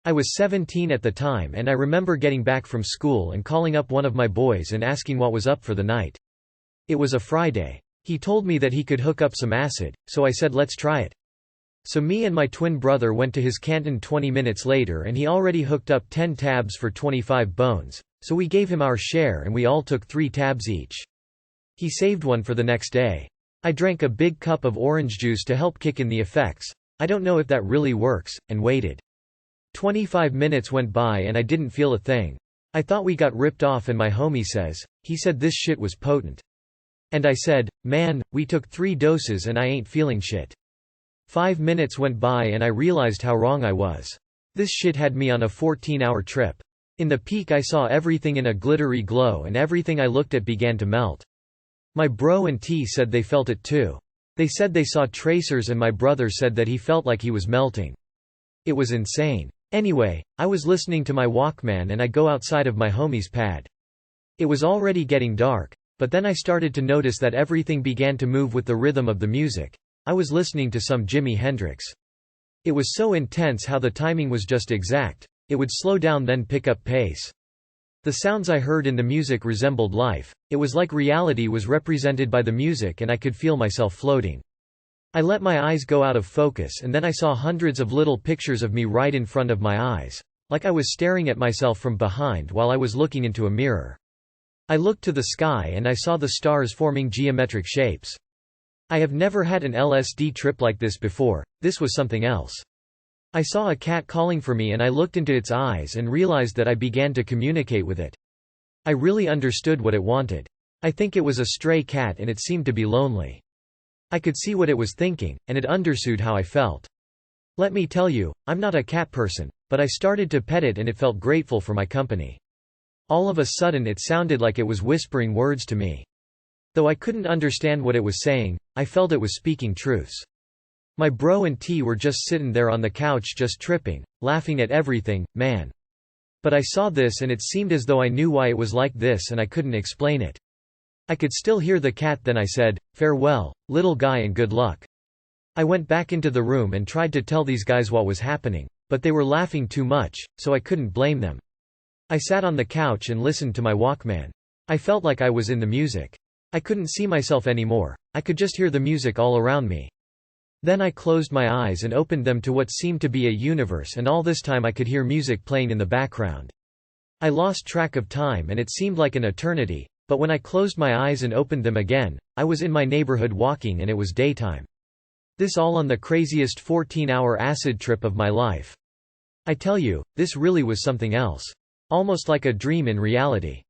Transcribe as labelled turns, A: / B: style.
A: I was 17 at the time, and I remember getting back from school and calling up one of my boys and asking what was up for the night. It was a Friday. He told me that he could hook up some acid, so I said let's try it. So me and my twin brother went to his canteen 20 minutes later, and he already hooked up 10 tabs for 25 bones, so we gave him our share and we all took 3 tabs each. He saved one for the next day. I drank a big cup of orange juice to help kick in the effects. I don't know if that really works, and waited. 25 minutes went by and I didn't feel a thing. I thought we got ripped off, and my homie says, he said this shit was potent. And I said, man, we took 3 doses and I ain't feeling shit. 5 minutes went by and I realized how wrong I was. This shit had me on a 14-hour trip. In the peak I saw everything in a glittery glow and everything I looked at began to melt. My bro and T said they felt it too. They said they saw tracers and my brother said that he felt like he was melting. It was insane. Anyway, I was listening to my Walkman and I go outside of my homie's pad. It was already getting dark, but then I started to notice that everything began to move with the rhythm of the music. I was listening to some Jimi Hendrix. It was so intense how the timing was just exact. It would slow down then pick up pace. The sounds I heard in the music resembled life. It was like reality was represented by the music and I could feel myself floating. I let my eyes go out of focus and then I saw hundreds of little pictures of me right in front of my eyes. Like I was staring at myself from behind while I was looking into a mirror. I looked to the sky and I saw the stars forming geometric shapes. I have never had an LSD trip like this before. This was something else. I saw a cat calling for me and I looked into its eyes and realized that I began to communicate with it. I really understood what it wanted. I think it was a stray cat and it seemed to be lonely. I could see what it was thinking, and it understood how I felt. Let me tell you, I'm not a cat person, but I started to pet it and it felt grateful for my company. All of a sudden it sounded like it was whispering words to me. Though I couldn't understand what it was saying, I felt it was speaking truths. My bro and T were just sitting there on the couch just tripping, laughing at everything, man. But I saw this and it seemed as though I knew why it was like this and I couldn't explain it. I could still hear the cat. Then I said, farewell, little guy, and good luck. I went back into the room and tried to tell these guys what was happening, but they were laughing too much, so I couldn't blame them. I sat on the couch and listened to my Walkman. I felt like I was in the music. I couldn't see myself anymore, I could just hear the music all around me. Then I closed my eyes and opened them to what seemed to be a universe, and all this time I could hear music playing in the background. I lost track of time and it seemed like an eternity. But when I closed my eyes and opened them again, I was in my neighborhood walking and it was daytime. This all on the craziest 14-hour acid trip of my life. I tell you, this really was something else. Almost like a dream in reality.